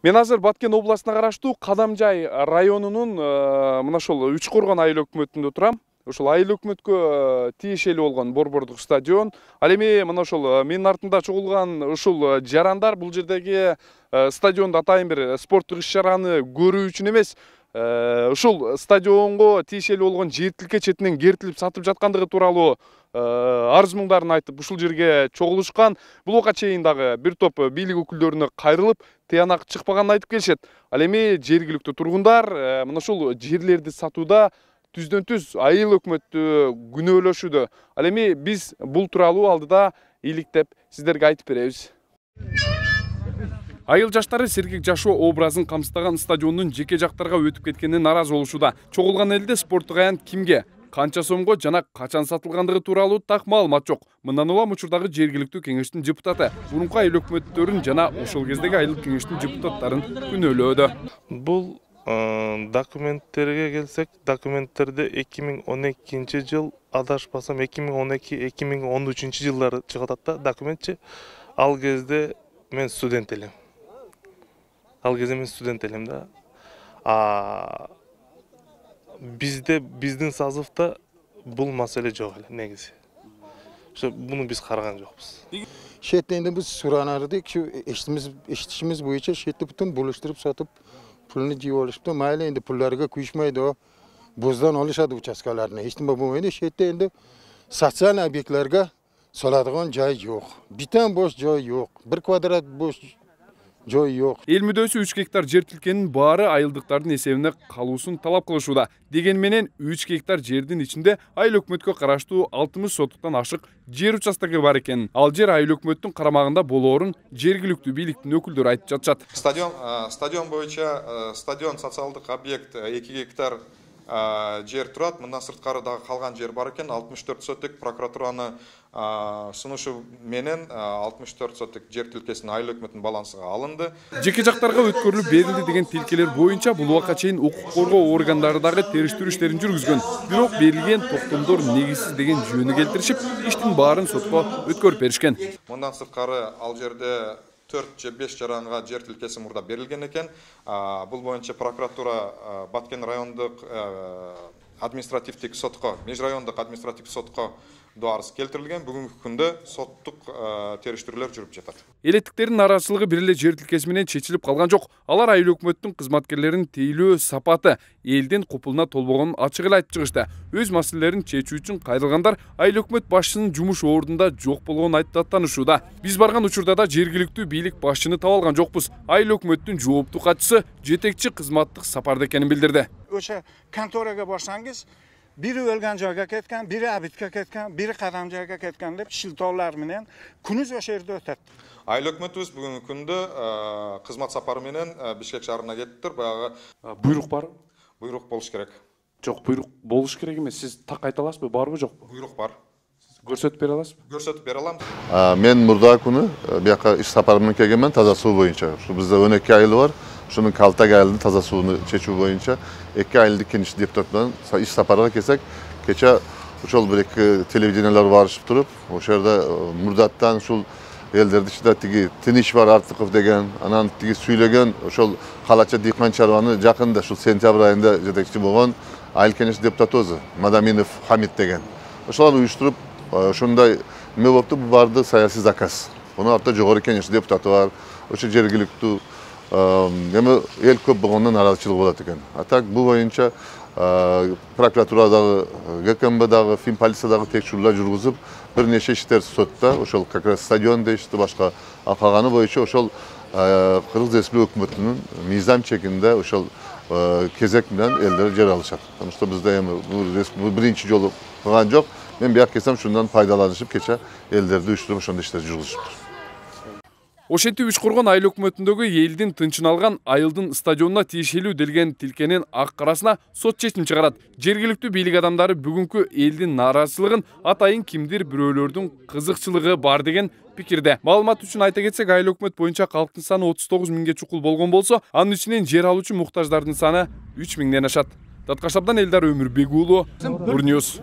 Мен азыр Баткен областына караштуу Кадамжай районунун мына ошол Үчкоргон айыл өкмөтүндө турам. Ошол айыл өкмөткө тиешелүү болгон борбордук стадион. Ал эми мына ошол менин артымда чогулган ушул жарандар бул жердеги стадиондо атайын бир спорттук иш-чараны көрүү үчүн эмес, ушул стадионго тиешелүү болгон жер тилке четинен кертилип сатып жаткандыгы тууралуу арыз муңдарын айтып ушул жерге чогулушкан. Буга чейин дагы бир топ бийлик өкүлдөрүнө кайрылып, тыянак чыкпаганын айтып келишет. Ал эми жергиликтүү тургундар мына ушул жерлерди сатууда түздөн-түз айыл өкмөттү күнөөлөшүүдө. Ал эми биз бул тууралуу алдыда иликтеп сиздерге айтып беребиз. Айыл жаштары сергек жашоо образын камсыздаган стадиондун жеке жактарга өтүп кеткенине наразы болушууда. Чогулган элде спорттук аянт кимге, канча сомго жана качан сатылгандыгы тууралуу так маалымат жок. Мындан улам учурдагы жергиликтүү кеңештин депутаты мурунку айыл өкмөттөрүн жана ошол кездеги айыл кеңештин депутаттарын күнөөлөөдө. Бул документтерге келсек, документтерде 2012 жыл, адашпасам 2012-2013 жылдары чыгат да документчи. Ал кезде мен студент элем. Да. Биздин сазывда бул маселе жок эле негизи. Буну биз караган жокпуз. Шетинде биз суранардык, эшитишimiz боюнча шетти бүтүн булуштуруп сатып, пулну жыйып алышыптыр. Майли энди пулларга күйүшмөйдү. Боздан алышады участкаларына. Эч нерсе болбойт. Шетте энди социалдык объектлерге саладыган жай жок. Битен бош жай жок. 1 квадрат бош жой жок. Эл мүдөөсү 3 гектар жер тилкенин баары айылдыктардын эсебине калуусун талап кылышууда. Деген менен 3 гектар жердин ичинде айыл өкмөткө караштуу 60 соттуктан ашык жер участогу бар экен. Ал жер айыл өкмөттүн карамагында болоорун жергиликтүү бийликтин өкүлдөрү айтып жатышат. Стадион боюнча стадион социалдык объект 2 гектар жер турат. Мындан сырткары дагы калган жер бар экен. 64 соттук прокуратураны сунушу менен 64 соттук жер тилкесин айыл өкмөтүнүн балансыга алынды. Жеке жактарга өткөрүлүп берилди деген тилкелер боюнча бул убакка чейин укук коргоо органдары дагы териштирүү иштерин жүргүзгөн. Бирок берилген токтомдор негизсиз деген жөнү келтиришип, иштин баарын сотко өткөрүп беришкен. Мындан сырткары ал жерде 4 же 5 жаранга жер тилкеси мурда берилген экен. Бул боюнча прокуратура Баткен райондук административдик сотко, межрайондук административдик сотко арыз келтирилген. Бүгүнкү күндө соттук териштирүүлөр жүрүп жатат. Элеттиктердин наразычылыгы бир эле жер тилкеси менен чечилип калган жок. Алар айыл өкмөттүн кызматкерлеринин тейлөө сапаты элдин купулуна толбогонун ачык эле айтып чыгышты. Өз маселелерин чечүү үчүн кайрылгандар айыл өкмөт башчысынын жумуш ордунда жок болгонун айтып даттанышууда. Биз барган учурда да жергиликтүү бийлик башчыны таба алган жокпуз. Айыл өкмөттүн жооптуу катчысы жетекчи кызматтык сапарда экенин билдирди. O'sha kontoraga borsangiz, biri o'lgan joyga ketgan, biri abitga ketgan, biri Qadamjoyga ketgan deb shiltovlar менен kunuz o'sha yerda o'tadi. Айыл өкмөтүбүз бүгүнкү күндө кызмат сапары менен Бишкек шаарына кетиптир. Баягы Буйрук бар? Буйрук болуш керек. Жок, буйрук болуш керек эмес. Сиз так айта аласызбы, барбы жокпу? Буйрук бар. Көрсөтүп бере аласызбы? Көрсөтүп бере алам. Мен мурда күнү бияка иш сапары менен келгенмин таза суу боюнча. Ушу бизде 12 айыл бар. Шунун Калтак айылдын таза сууну чечүү боюнча 2 айылдык кеңеш депутат менен иш сапарга келсек, кече ошол бир эки телевидениялар барышып туруп, ошол жерде мурдаттан ушул элдердин ичинде тиги Тыныч бар Артыков деген, анан тиги сүйлөгөн ошол калача дыйкан чарбаны жакында ушул сентябрь айында жетекчи болгон айыл кеңеш депутатыбыз Мадаминов Хамит деген. Ошолар уюштуруп, ошондой эме болупту, бул барды саясий заказ. Муну артта жогору кеңеш депутаты бар, ошо жергиликтүү эми эл көп болгондон наразычылык болот экен. А так бул боюнча прокуратурадагы, ГКМБдагы, Финполициядагы текшерүүлөр жүргүзүп, бир нече иштер сотто, ошол как раз стадион дейишти, башка калганы боюнча ошол Кыргыз Республика өкмөтүнүн мыйзам чегинде ошол кезек менен элдер жер алышат. Потому что бизде эми бул биринчи жолу кылган жок. Мен бияк келсем шундан пайдаланышып кече элдерди уюштуруп ошондой иштер жүргүзүшүптүр. Ошентип Үчкоргон айыл өкмөтүндөгү элдин тынчын алган айылдын стадионуна тиешелүү делген тилкенин ак карасына сот чечим чыгарат. Жергиликтүү бийлик адамдары бүгүнкү элдин наразычылыгын атайын кимдир бирөөлөрдүн кызыкчылыгы бар деген пикирде. Маалымат үчүн айта кетсек, айыл өкмөт боюнча калктын саны 39 миңге чукул болгон болсо, анын ичинен жер алуучу муктаждардын саны 3 миңден ашат. Таткашабдан Элдар Өмүрбек уулу, Ур Ньюс.